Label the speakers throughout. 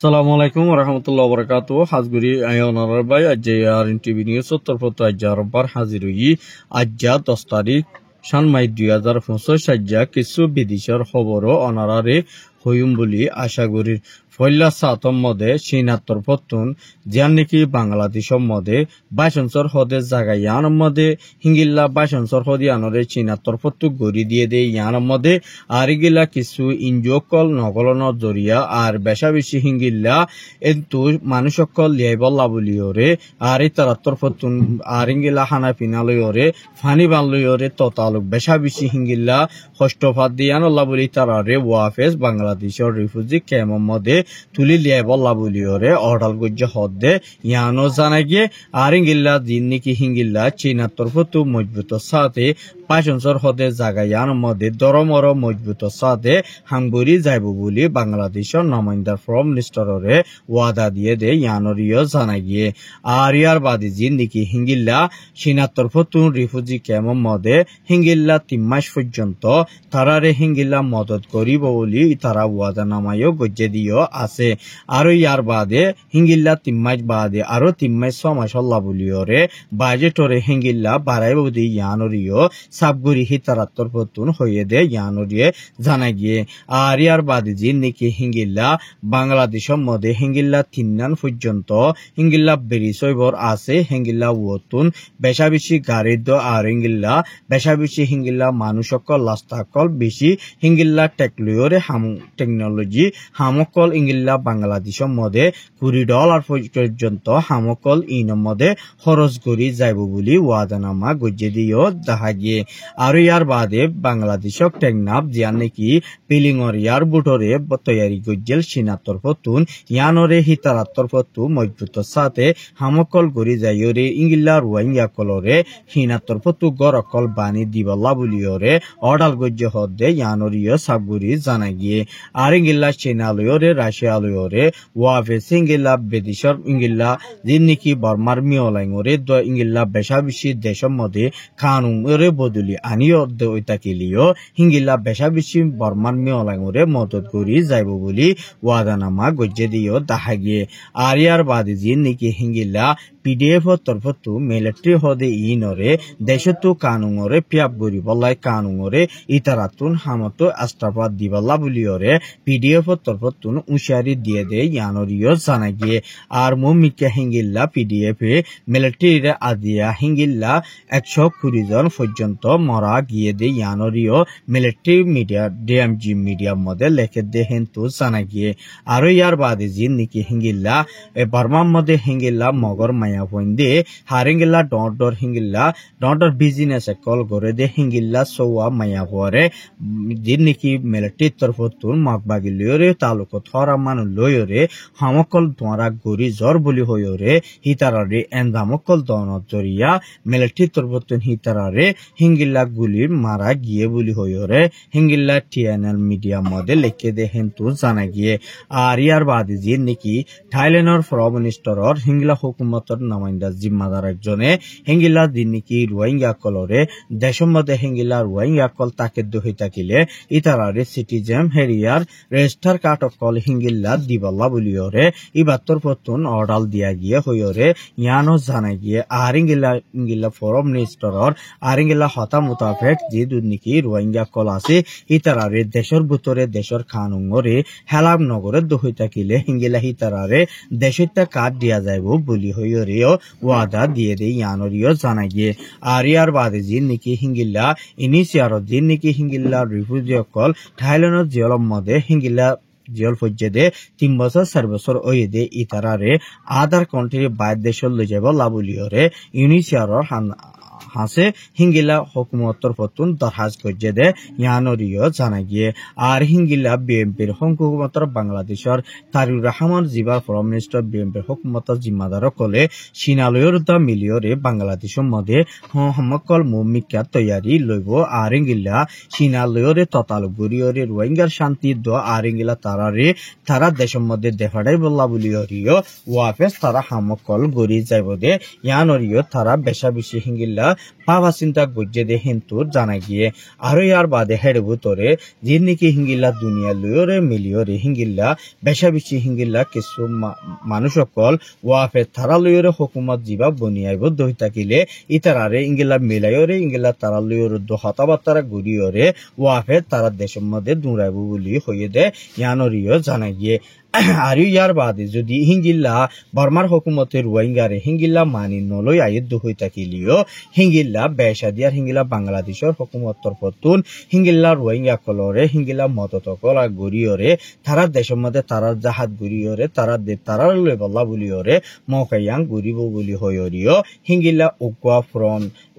Speaker 1: আসসালামু আলাইকুম রহমতুল্লাহ বরকাত হাজগুড়ি আয়নার ভাই আজ আর টিভি নিউজ উত্তরপত্র আজ রোববার হাজির হই আজ 10 তারিখ সান মাই 2025 সাজ্জা কিছু বিদেশের খবরও অনারারে হইম বলি আশা করি ফয়লা সাতম মদে চীনাত্তর পত্তুন জিয়ান নাকি বাংলাদেশের মদে 22 হদে জায়গা ইয়ান মদে হিঙ্গিল্লা 22 হদি আনরে চীনাত্তর পত্তু গড়ি দিয়ে দে ইয়ান মদে আর গিলা কিছু ইনজকল নগলনৰ জরিয়া আর বেশা বেশি হিঙ্গিল্লা কিন্তু মানুষকল লিয়াইবল্লা বলিওরে আর ইতারাত্তর পত্তুন আর ইঙ্গিলা খানা পিনালয়রে ফানি বানলয়রে ততালুক বেশা বেশি হিঙ্গিল্লা কষ্টফাত দিয়ানল্লা বলি তারারে ওয়াফেস বাংলাদেশের রিফিউজি ক্যাম্পের মধ্যে তুলি লিয়াইবল্লা বলিওরে অর্ডাল গজ্য হদ্দে ইয়ানো জানা গিয়ে আর ইঙ্গিল্লা দিন নাকি হিঙ্গিল্লা চীনাত্তর পত্তু মজবুত সাথে 25 হদে জায়গা ইয়ান মধ্যে দরমর মজবুত সাথে হাঙ্গুরি যাইব বলি বাংলাদেশের নমাইন্দার ফ্রম মিনিস্টাররে ওয়াদা দিয়ে দে ইয়ানরিও জানা গিয়ে আর ইয়ার বাদে জিন নাকি হিঙ্গিল্লা চীনাত্তর পত্তু রিফিউজি ক্যাম্পের মধ্যে হিঙ্গিল্লা 3 মাস পর্যন্ত তারারে হিঙ্গিল্লা মদত করিব বলি তারা ওয়াদা নামায়ও গজ্জে দিও আছে আর ইয়ার বাদে হিঙ্গিল্লা 3 মাস বাদে আরো 3 মাস 6 মাস আল্লাহ বলিওরে বাজেটরে হিঙ্গিল্লা বাড়াইব দি ইয়ানরিও সাবগুরি হিতারাত্তর পত্তুন হয়ে দে ইয়ানরিয়ে জানা গিয়ে আর ইয়ার বাদে জিন নাকি হিঙ্গিল্লা বাংলাদেশের মধ্যে হিঙ্গিল্লা 3 নান পর্যন্ত হিঙ্গিল্লা বেরিসইবর আছে হিঙ্গিল্লা ওতুন বেশা বেশি গাড়ির দ আর হিঙ্গিল্লা বেশা বেশি হিঙ্গিল্লা মানুষকল লাস্তাকল বেশি হিঙ্গিল্লা টেকলিওরে টেকনোলজি হামকল ইঙ্গিল্লা বাংলাদেশের মধ্যে $20 পর্যন্ত হামকল ইনের মধ্যে খরচ করি যাইব বলি ওয়াদানামা গজ্জে দিও দেখা গিয়ে আর ইয়ার বাদে বাংলাদেশক টেকনাফ জিয়ান নাকি পিলিংর ইয়ার বুটরে তৈয়ারি গজ্জেল চীনাত্তর পত্তুন ইয়ানরে হিতারাত্তর পত্তু মজবুত সাথে হামকল গড়ি যাইরে ইঙ্গিল্লা রোহিঙ্গা কলরে চীনাত্তর পত্তু গরকল বানি দিবল্লা বলিওরে অর্ডাল গজ্জ হদ্দে ইয়ানরিও সাবগুরি জানা গিয়ে আর ইঙ্গিল্লা চীনালয়রে রাশিয়ালয়রে ওয়াফে সিঙ্গিল্লা বেদিশর ইঙ্গিল্লা জিন নাকি বর্মার মিয়লাইঙরে দ ইঙ্গিল্লা বেশা বেশি দেশের মধ্যে কানুনরে বদলি আনিও দইতাকিলিও হিঙ্গিল্লা বেশা বেশি বর্মার মিয়লাইঙরে মদত করি যাইব বলি ওয়াদানামা গজ্জে দিও দেখা গিয়ে আর ইয়ার বাদে জিন নাকি হিঙ্গিল্লা পিডিএফ তরফতু মিলিটারি হদে ইনরে দেশতু কানুনরে পিয়াব গরি বলাই কানুনরে ইতারাতুন হামতো আস্ত্রাপাত দিবাল্লা বলিওরে পিডিএফ তরফতুন উশারি দিয়ে দে ইয়ানরিও জানা গিয়ে আর মুমিকা হিঙ্গিল্লা পিডিএফ এ মিলিটারিরে আদিয়া হিঙ্গিল্লা 120 জন পর্যন্ত মরা গিয়ে দে ইয়ানরিও মিলিটারি মিডিয়া ডিএমজি মিডিয়ার মধ্যে লেখে দে হেন্তু জানা গিয়ে আর ইয়ার বাদে জিন নাকি হিঙ্গিল্লা বর্মার মধ্যে হিঙ্গিল্লা মগর মায়া পইন্দে হারিঙ্গিল্লা ডর হিঙ্গিল্লা ডর বিজনেস কল করে দে হিঙ্গিল্লা সোয়া মায়া পরে জিন নাকি মিলিটারি তরফতুন মাগবাগি লয়রে তালুক থরা মান লয়রে হামকল দোয়ারা গরি জর বলি হয়রে হিতারারে এন্দামকল দনত জরিয়া মিলিটারি তরফতুন হিতারারে হিঙ্গিল্লা গুলির মারা গিয়ে বলি হয়রে হিঙ্গিল্লা টিএনএল মিডিয়া মধ্যে লিখে দে হেন্তু জানা গিয়ে আর ইয়ার বাদে জিন নাকি থাইল্যান্ডর ফ্রম মিনিস্টারর হিঙ্গিল্লা হুকুমতর নামাইন্দা জিম্মাদার একজনে হিঙ্গিল্লা দিন নাকি রোহিঙ্গা কলরে দেশের মধ্যে হিঙ্গিল্লা রোহিঙ্গা কল তাকে দহি থাকিলে ইতারারে সিটিজেন হেরিয়ার রেজিস্টার কার্ড কল হিঙ্গিল্লা দিবাল্লা বলিওরে ইবাত্তর পত্তুন অর্ডাল দিয়া গিয়ে হইরে ইয়ানো জানা গিয়ে আর ইঙ্গিল্লা ফরম মিনিস্টারর আর ইঙ্গিল্লা হতা মোতাবেক যে দুর্নীতি রোহিঙ্গা কল আছে ইতারারে দেশের ভিতরে দেশের কানুনরে হেলাম নগরে দহি থাকিলে হিঙ্গিল্লা ইতারারে দেশিতা কার্ড দিয়া যাইব বলি হইরেও ওয়াদা দিয়ে দে ইয়ানরিও জানা গিয়ে আর ইয়ার বাদে জিন নাকি হিঙ্গিল্লা ইনিশিয়ার জিন নাকি হিঙ্গিল্লা রিফিউজি কল থাইল্যান্ডের জেলর মধ্যে হিঙ্গিল্লা জেল ফজ্জেদে 3 বছর 4 বছর ওয়েদে ইতারারে আদার কান্ট্রি বাইর দেশল লই যাব লাবলিওরে ইউনিসিয়ারর হাসে হিঙ্গিলা হুকুমতর পতুন দরহাজ করছে দে ইয়ানরিও জানা গিয়ে আর হিঙ্গিলা বিএমপির হুকুমতর বাংলাদেশের তারিউর রহমান জিবার ফরম মিনিস্টার বিএমপির হুকুমতর জিম্মাদার কলে সিনালয়র দা মিলিয়রে বাংলাদেশের মধ্যে হমকল মুমিকা তৈয়ারি লইব আর হিঙ্গিলা সিনালয়রে ততালগুড়িয়রে রোহিঙ্গার শান্তি দ আর হিঙ্গিলা তারা দেশের মধ্যে দেখাড়াই বল্লা বলিয়রিও ওয়াফেস তারা হামকল গড়ি যাইব দে ইয়ানরিও তারা বেশা বেশি হিঙ্গিলা বাবা চিন্তা গজ্জে দে হিন্তুর জানা গিয়ে আরো ইয়ার বাদে হেড ভুতরে যিন নাকি হিঙ্গিল্লা দুনিয়া লইরে মিলিয়রে হিঙ্গিল্লা বেশা বেশি হিঙ্গিল্লা কিছু মানুষ সকল ওয়াফে তারা লইরে হুকুমত জিবা বনিয়াইবদ্ধ হই থাকিলে ইতারারে ইঙ্গিল্লা মিলাইরে ইঙ্গিল্লা তারা লইরে কথাবার্তা ঘুরিয়রে ওয়াফে তারা দেশের মধ্যে দৌড়াইব বলি হয়ে দে ইয়ানরিও জানা গিয়ে আর ইয়ার বাদে যদি হিঙ্গিল্লা বর্মার হুকুমতের রোহিঙ্গারে হিঙ্গিল্লা মানি নলই আয়ুদ্ধ হই থাকিলিও হিঙ্গিল্লা বেশা দিয়ার হিঙ্গিল্লা বাংলাদেশের হুকুমত তরফতুন হিঙ্গিল্লা রোহিঙ্গা কলরে হিঙ্গিল্লা মদত কলা গড়িয়রে তারা দেশের মধ্যে তারা জাহাজ গড়িয়রে তারা লই বল্লা বলিয়রে মকাইয়াং গড়িব বলি হইরিও হিঙ্গিল্লা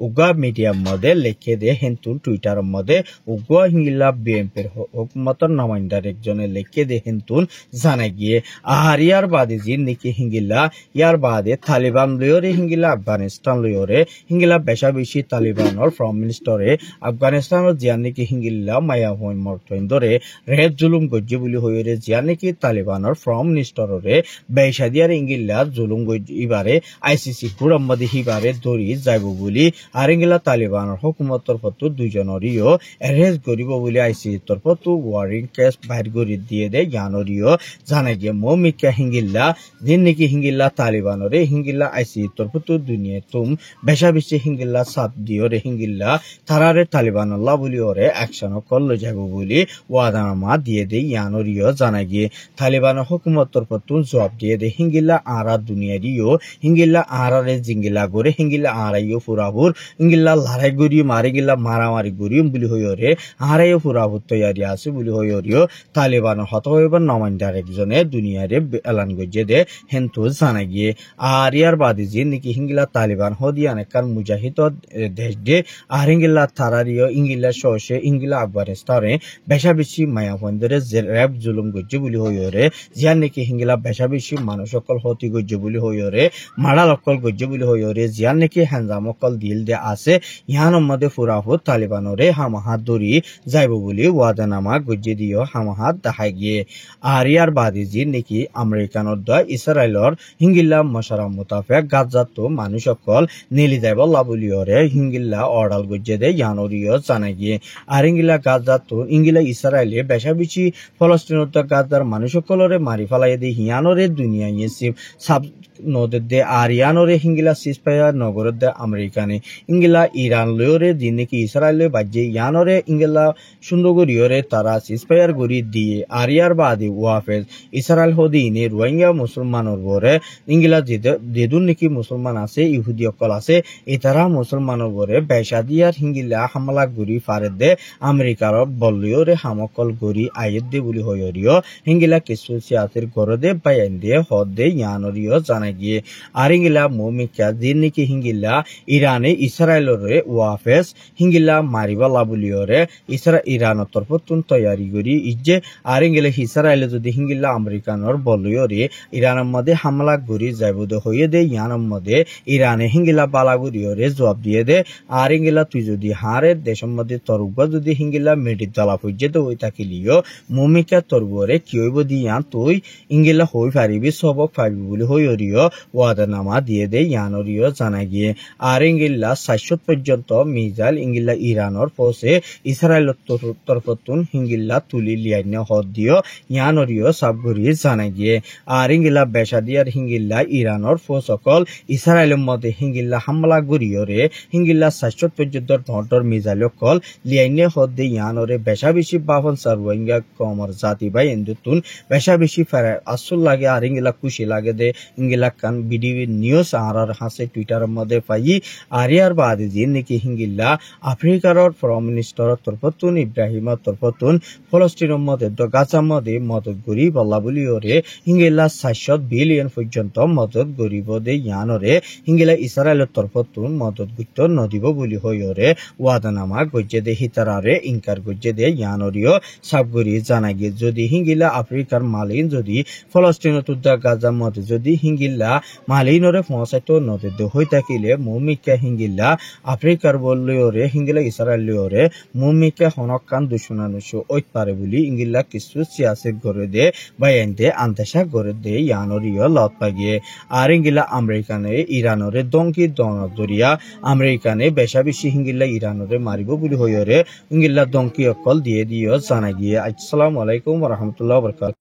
Speaker 1: উগা মিডিয়ার মধ্যে লেখে দে হেন্তুন টুইটারের মধ্যে উগা হিঙ্গিল্লা বিএনপির হুকুমতের নমাইন্দার একজনে লেখে দে হেন্তুন জানা গিয়ে আর ইয়ার বাদে জিন নাকি হিঙ্গিল্লা ইয়ার বাদে তালিবান লইরে হিঙ্গিল্লা আফগানিস্তান লইরে হিঙ্গিল্লা বেশা বেশি তালিবানের ফ্রম মিনিস্টারে আফগানিস্তানের জিয়ান নাকি হিঙ্গিল্লা মায়া হইন মর্তইন ধরে রেড জুলুম গজ্জে বলি হইরে জিয়ান নাকি তালিবানের ফ্রম মিনিস্টারে বেশা দিয়ার হিঙ্গিল্লা জুলুম গজ্জে ইবারে আইসিসি হুরাম্মাদি হিবারে দড়ি যাইব বলি আর হিঙ্গিল্লা তালিবানের হুকুমত তরফতো দুইজনরিও এরেস্ট করিব বলি আইসিসি তরফতো ওয়ারিং কেস বাহির করে দিয়ে দেয় জ্ঞানরিও জানা গিয়ে মৌমিকা হিঙ্গিল্লা দিন নাকি হিঙ্গিল্লা তালিবানরে হিঙ্গিল্লা আইসি তরফতো দুনিয়া তুম বেশা বেশি হিঙ্গিল্লা সাত দিওরে হিঙ্গিল্লা তারারে তালিবান আল্লাহ বলি ওরে অ্যাকশন করলে যাব বলি ওয়াদানামা দিয়ে দেয় ইয়ানরিও জানা গিয়ে তালিবানের হুকুমত তরফতো জবাব দিয়ে দেয় হিঙ্গিল্লা আরা দুনিয়ারিও হিঙ্গিল্লা আরারে জিঙ্গিলা করে হিঙ্গিল্লা আরাইও ফুরাবুর হিঙ্গিল্লা লড়াই গড়িয়ে মারি গিল্লা মারামারি গড়িয়ে বলি হইরে আরাইও ফুরাবুর তৈয়ারি আছে বলি হইরিও তালিবানের হত হইবার নমাইন্দার একজনে দুনিয়ারে এলান গজ্জে দে হেন্তু জানা গিয়ে আর ইয়ার বাদে যে নাকি হিঙ্গিলা তালিবান হদিয়ান একান মুজাহিদ দেশ দে আর হিঙ্গিলা তারারিও ইঙ্গিলা শোষে ইঙ্গিলা আফগানিস্তানে বেশা বেশি মায়া বন্দরে র্যাব জুলুম গজ্জে বলি হইরে জিয়ান নাকি হিঙ্গিলা বেশা বেশি মানুষ সকল হতি গজ্জে বলি হইরে মাড়াল অকল গজ্জে বলি হইরে জিয়ান নাকি হ্যাঞ্জাম অকল দিল দে আছে ইহানোর মধ্যে ফুরাফুত তালিবানরে হামাহাত দড়ি যাইব বলি ওয়াদানামা গজ্জে দিও হামাহাত দেখাই গিয়ে আর ইয়ার বাদে যে নাকি আমেরিকানোর দয় ইসরায়েলর হিঙ্গিল্লা মশারা মোতাফেক গাজাত মানুষ সকল নেলি যাইব লাবলিয়রে হিঙ্গিল্লা অর্ডাল গজ্জে দে ইয়ানরিও জানা গিয়ে আর হিঙ্গিল্লা গাজাত ইঙ্গিলা ইসরায়েলে বেশা বেশি ফলস্তিনত গাজার মানুষ সকলরে মারি ফেলাই দে হিয়ানরে দুনিয়া ইয়েসিব সাব নদের দে আর ইয়ানরে হিঙ্গিলা সিসপায়ার নগরের দে আমেরিকানে ইঙ্গিলা ইরান লয়রে দিন নাকি ইসরায়েলে বাজ্যে ইয়ানরে ইঙ্গিলা সুন্দরগরিয়রে তারা সিসপায়ার গড়ি দিয়ে আর ইয়ার বাদে ওয়াফেজ ইসরায়েল হদিনে রোহিঙ্গা মুসলমানের বরে ইঙ্গিলা যেদুন নাকি মুসলমান আছে ইহুদি অকল আছে এতারা মুসলমানের বরে বেশা দিয়ার হিঙ্গিলা হামলা গড়ি ফারে দে আমেরিকার বললিয়রে হামকল গড়ি আয়েদ দে বলি হইরিও হিঙ্গিলা কিছু সিয়াতের গরদে বাইন দে হদ দে ইয়ানরিও জানা গিয়ে আর হিঙ্গিলা মৌমিকা দিন নাকি হিঙ্গিলা ইরানে ইসরায়েলরে ওয়াফেজ হিঙ্গিলা মারিবালা বলিয়রে ইরানের তরফতুন তৈয়ারি করি ইজে আর হিঙ্গিলা ইসরায়েলে যদি হিঙ্গিলা আমেরিকানোর বলিয়রে ইরানের মধ্যে হামলা গড়ি যাইব হয়ে দে ইয়ানের মধ্যে ইরানে হিঙ্গিলা বালাগুড়িয়রে জবাব দিয়ে দে আর হিঙ্গিলা তুই যদি হারে দেশের মধ্যে তরুবা যদি হিঙ্গিলা মেডির জ্বালা পর্যন্ত হয়ে থাকিলিও মৌমিকা তরবরে কি হইব দিয়া তুই ইঙ্গিলা হই পারিবি সবক পারিবি বলে হইরিও ওয়াদানামা দিয়ে দে ইয়ানরিও জানা গিয়ে আর ইঙ্গিল্লা 60 পর্যন্ত মিজাইল ইঙ্গিল্লা ইরানের পৌঁছে ইসরায়েলের তরফতুন হিঙ্গিল্লা তুলি লিয়াইন হদ দিও ইয়ানরিও সাবগুরি জানা গিয়ে আর ইঙ্গিল্লা বেশা দিয়ার হিঙ্গিল্লা ইরানের ফৌজ সকল ইসরায়েলের মধ্যে হিঙ্গিল্লা হামলা গড়িয়রে হিঙ্গিল্লা 60 পর্যন্ত ধর মিজাইল কল লিয়াইনে হদ দে ইয়ানরে বেশা বেশি বাহন সারওয়াইঙ্গা কমর জাতি বাই এন্দুতুন বেশা বেশি ফেরা আসল লাগে আর ইঙ্গিল্লা খুশি লাগে দে ইঙ্গিলা কান বিডিবি নিউজ আর হাসে টুইটারের মধ্যে পাই আর ইয়ার বাদে যে নাকি হিঙ্গিল্লা আফ্রিকার ফ্রম মিনিস্টার তরফতুন ইব্রাহিমের তরফতুন ফলস্তিনের মধ্যে গাজার মধ্যে মদত গড়ি বল্লা বলি ওরে হিঙ্গিল্লা 700 বিলিয়ন পর্যন্ত মদত গরিব দে ইয়ানরে হিঙ্গিলা ইসরায়েলের তরফতুন মদত গুরুত্ব নদিব বলি হই ওরে ওয়াদানামা গজ্জে দে হিতারারে ইনকার গজ্জে দে ইয়ানরিও সাবগরি জানা গিয়ে যদি হিঙ্গিলা আফ্রিকার মালিন যদি ফলস্তিনের তুদ্দা গাজার মধ্যে যদি হিঙ্গিল্লা মালিনরে পৌঁছাইতো নদীতে হই থাকিলে মৌমিকা হিঙ্গিল্লা আফ্রিকার বললিওরে হিঙ্গিলা ইসরায়েলিওরে মৌমিকা হনকান দুশনানুশো ওই পারে বলি ইঙ্গিল্লা কিছু সিয়াসে গড়ে দে বাইন্দে আন্তাসা করে দে ইয়ানোরিও লত পাগিয়ে আর ইঙ্গিলা আমেরিকানে ইরানরে দংকি দরিয়া আমেরিকানে বেশা বেশি হিঙ্গিল্লা ইরানরে মারিব বলি হইরে ইঙ্গিল্লা দংকি অকল দিয়ে দিও জানা গিয়ে আসসালামু আলাইকুম রহমতুল্লাহ বরকাত।